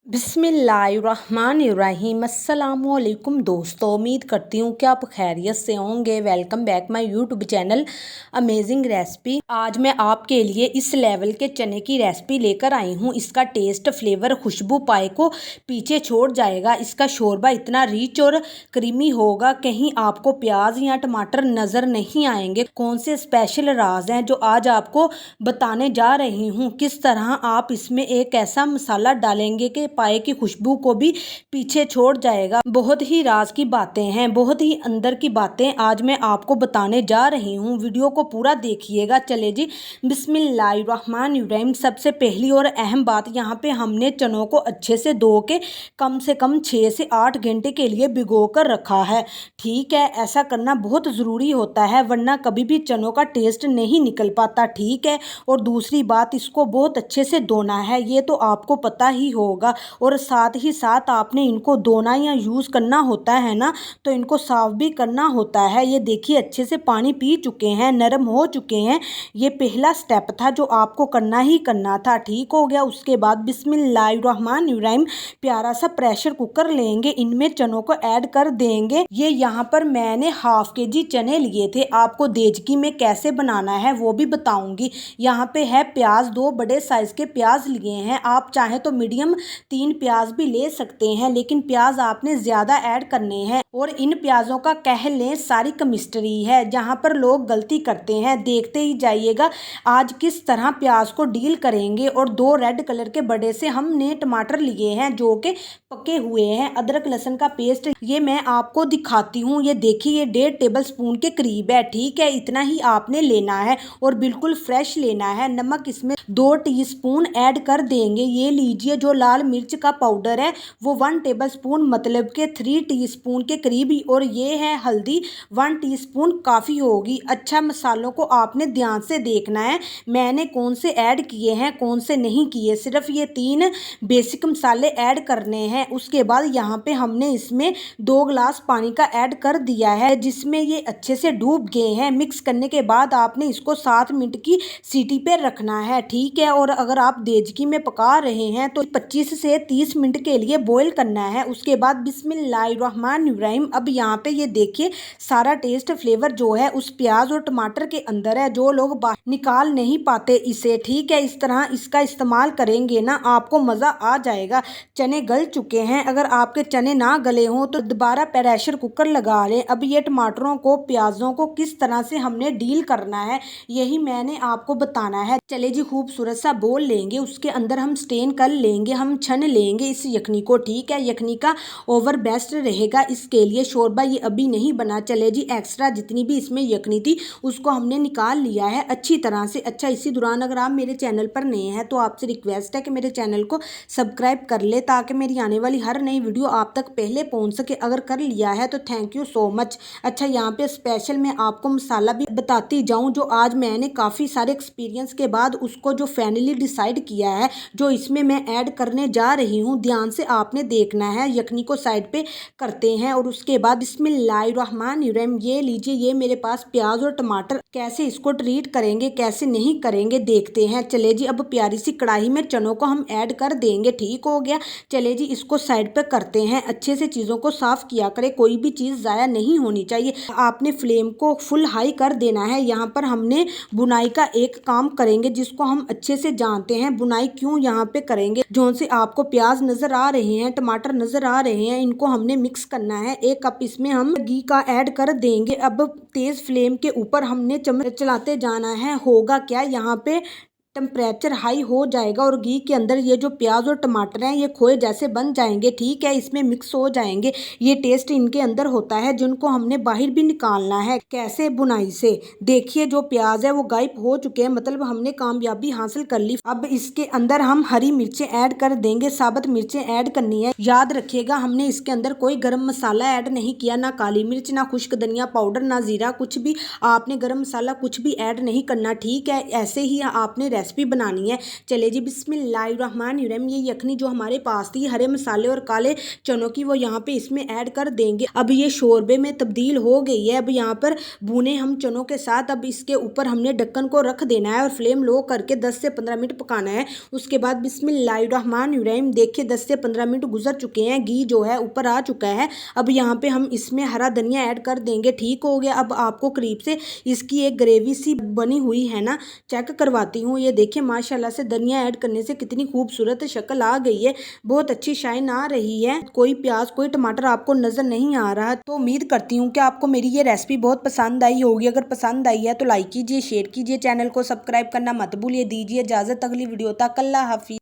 बिस्मिल्लाहिर्रहमानिर्रहीम अस्सलामुअलैकुम दोस्तों, उम्मीद करती हूँ कि आप खैरियत से होंगे। Welcome back my YouTube channel amazing recipe. आज मैं आपके लिए इस लेवल के चने की रेसिपी लेकर आई हूँ। इसका टेस्ट, फ्लेवर, खुशबू पाए को पीछे छोड़ जाएगा। इसका शोरबा इतना रिच और क्रीमी होगा, कहीं आपको प्याज या टमाटर नज़र नहीं आएंगे। कौन से स्पेशल राज हैं जो आज आपको बताने जा रही हूँ। किस तरह आप इसमें एक ऐसा मसाला डालेंगे कि पाए की खुशबू को भी पीछे छोड़ जाएगा। बहुत ही राज की बातें हैं, बहुत ही अंदर की बातें आज मैं आपको बताने जा रही हूँ। वीडियो को पूरा देखिएगा। चले जी बिस्मिल्लाहिर्रहमानिर्रहीम। सबसे पहली और अहम बात, यहाँ पे हमने चनों को अच्छे से धो के कम से कम 6 से 8 घंटे के लिए भिगो कर रखा है। ठीक है, ऐसा करना बहुत ज़रूरी होता है, वरना कभी भी चनों का टेस्ट नहीं निकल पाता। ठीक है, और दूसरी बात, इसको बहुत अच्छे से धोना है, ये तो आपको पता ही होगा। और साथ ही साथ आपने इनको धोना या यूज़ करना होता है ना, तो इनको साफ भी करना होता है। ये देखिए अच्छे से पानी पी चुके हैं, नरम हो चुके हैं। ये पहला स्टेप था जो आपको करना ही करना था। ठीक हो गया। उसके बाद बिस्मिल्लाहिर्रहमानिर्रहीम प्यारा सा प्रेशर कुकर लेंगे, इनमें चनों को ऐड कर देंगे। ये यहाँ पर मैंने हाफ केजी चने लिए थे। आपको देचकी में कैसे बनाना है वो भी बताऊंगी। यहाँ पे है प्याज, 2 बड़े साइज के प्याज लिए हैं। आप चाहे तो मीडियम 3 प्याज भी ले सकते हैं, लेकिन प्याज आपने ज़्यादा ऐड करने हैं। और इन प्याज़ों का कह लें सारी केमिस्ट्री है, जहाँ पर लोग गलती करते हैं। देखते ही जाइएगा आज किस तरह प्याज को डील करेंगे। और 2 रेड कलर के बड़े से हमने टमाटर लिए हैं जो कि पके हुए हैं। अदरक लहसुन का पेस्ट ये मैं आपको दिखाती हूँ। ये देखिए, ये 1.5 टेबल स्पून के करीब है। ठीक है, इतना ही आपने लेना है और बिल्कुल फ्रेश लेना है। नमक इसमें 2 टीस्पून ऐड कर देंगे। ये लीजिए, जो लाल मिर्च का पाउडर है वो 1 टेबल स्पून मतलब के 3 टीस्पून के करीब ही। और ये है हल्दी, 1 टीस्पून काफ़ी होगी। अच्छा, मसालों को आपने ध्यान से देखना है, मैंने कौन से ऐड किए हैं कौन से नहीं किए। सिर्फ ये 3 बेसिक मसाले ऐड करने हैं। उसके बाद यहाँ पे हमने इसमें 2 गिलास पानी का ऐड कर दिया है, जिसमें ये अच्छे से डूब गए हैं। मिक्स करने के बाद आपने इसको 7 मिनट की सीटी पे रखना है। ठीक है, और अगर आप देचकी में पका रहे हैं तो 25 से 30 मिनट के लिए बॉईल करना है। उसके बाद बिस्मिल्लाहिर्रहमानिर्रहीम। अब यहाँ पे ये देखिए सारा टेस्ट फ्लेवर जो है उस प्याज और टमाटर के अंदर है, जो लोग बाहर निकाल नहीं पाते इसे। ठीक है, इस तरह इसका इस्तेमाल करेंगे ना, आपको मज़ा आ जाएगा। चने गल चुके हैं। अगर आपके चने ना गले हों तो दोबारा प्रेशर कुकर लगा लें। अब ये टमाटरों को, प्याज़ों को किस तरह से हमने डील करना है यही मैंने आपको बताना है। चले जी, खूबसूरत सा बोल लेंगे, उसके अंदर हम स्टेन कर लेंगे, हम छन लेंगे इस यखनी को। ठीक है, यखनी का ओवर बेस्ट रहेगा इसके लिए। शोरबा ये अभी नहीं बना। चले जी, एक्स्ट्रा जितनी भी इसमें यखनी थी उसको हमने निकाल लिया है अच्छी तरह से। अच्छा, इसी दौरान अगर आप मेरे चैनल पर नए हैं तो आपसे रिक्वेस्ट है कि मेरे चैनल को सब्सक्राइब कर ले, ताकि मेरी आने वाली हर नई वीडियो आप तक पहले पहुंच सके। अगर कर लिया है तो थैंक यू सो मच। अच्छा, यहाँ पे स्पेशल मैं आपको मसाला भी बताती जाऊँ, जो आज मैंने काफ़ी सारे एक्सपीरियंस के बाद उसको जो फाइनली डिसाइड किया है, जो इसमें मैं ऐड करने जा रही हूँ। ध्यान से आपने देखना है। यखनी को साइड पे करते हैं और उसके बाद बिस्मिल्लाहिर्रहमानिर्रहीम। ये लीजिए, ये मेरे पास प्याज और टमाटर, कैसे इसको ट्रीट करेंगे कैसे नहीं करेंगे देखते हैं। चले जी, अब प्यारी सी कढ़ाई में चनों को हम ऐड कर देंगे। ठीक हो गया। चले जी, इसको साइड पे करते हैं। अच्छे से चीज़ों को साफ किया करें, कोई भी चीज़ ज़ाया नहीं होनी चाहिए। आपने फ्लेम को फुल हाई कर देना है। यहाँ पर हमने बुनाई का एक काम करेंगे जिसको हम अच्छे से जानते हैं। बुनाई क्यों यहाँ पे करेंगे, जो से आपको प्याज नज़र आ रहे हैं, टमाटर नज़र आ रहे हैं, इनको हमने मिक्स करना है। 1 कप इसमें हम घी का ऐड कर देंगे। अब तेज़ फ्लेम के ऊपर हमने चम्मच चलाते जाना है। होगा क्या, यहाँ पे टेम्परेचर हाई हो जाएगा और घी के अंदर ये जो प्याज और टमाटर हैं ये खोए जैसे बन जाएंगे। ठीक है, इसमें मिक्स हो जाएंगे। ये टेस्ट इनके अंदर होता है, जिनको हमने बाहर भी निकालना है। कैसे, बुनाई से। देखिए, जो प्याज है वो गायब हो चुके हैं, मतलब हमने कामयाबी हासिल कर ली। अब इसके अंदर हम हरी मिर्चें ऐड कर देंगे, साबुत मिर्चें ऐड करनी है। याद रखिएगा, हमने इसके अंदर कोई गर्म मसाला ऐड नहीं किया, ना काली मिर्च, ना खुश्क धनिया पाउडर, ना जीरा, कुछ भी। आपने गर्म मसाला कुछ भी ऐड नहीं करना। ठीक है, ऐसे ही आपने रेसिपी बनानी है। चले जी बिस्मिल्लाहिर्रहमानिर्रहीम। ये यखनी जो हमारे पास थी हरे मसाले और काले चनों की, वो यहाँ पे इसमें ऐड कर देंगे। अब ये शोरबे में तब्दील हो गई है। अब यहाँ पर भुने हम चनों के साथ अब इसके ऊपर हमने ढक्कन को रख देना है और फ्लेम लो करके 10 से 15 मिनट पकाना है। उसके बाद बिस्मिल्लाहिर्रहमानिर्रहीम देखिए 10 से 15 मिनट गुजर चुके हैं, घी जो है ऊपर आ चुका है। अब यहाँ पे हम इसमें हरा धनिया ऐड कर देंगे। ठीक हो गया। अब आपको करीब से इसकी एक ग्रेवी सी बनी हुई है ना, चेक करवाती हूँ। ये देखिए माशाल्लाह से धनिया ऐड करने से कितनी खूबसूरत शक्ल आ गई है, बहुत अच्छी शाइन आ रही है। कोई प्याज कोई टमाटर आपको नजर नहीं आ रहा। तो उम्मीद करती हूँ कि आपको मेरी ये रेसिपी बहुत पसंद आई होगी। अगर पसंद आई है तो लाइक कीजिए, शेयर कीजिए, चैनल को सब्सक्राइब करना मत भूलिए। दीजिए इजाजत अगली वीडियो तक। अल्लाह हाफिज।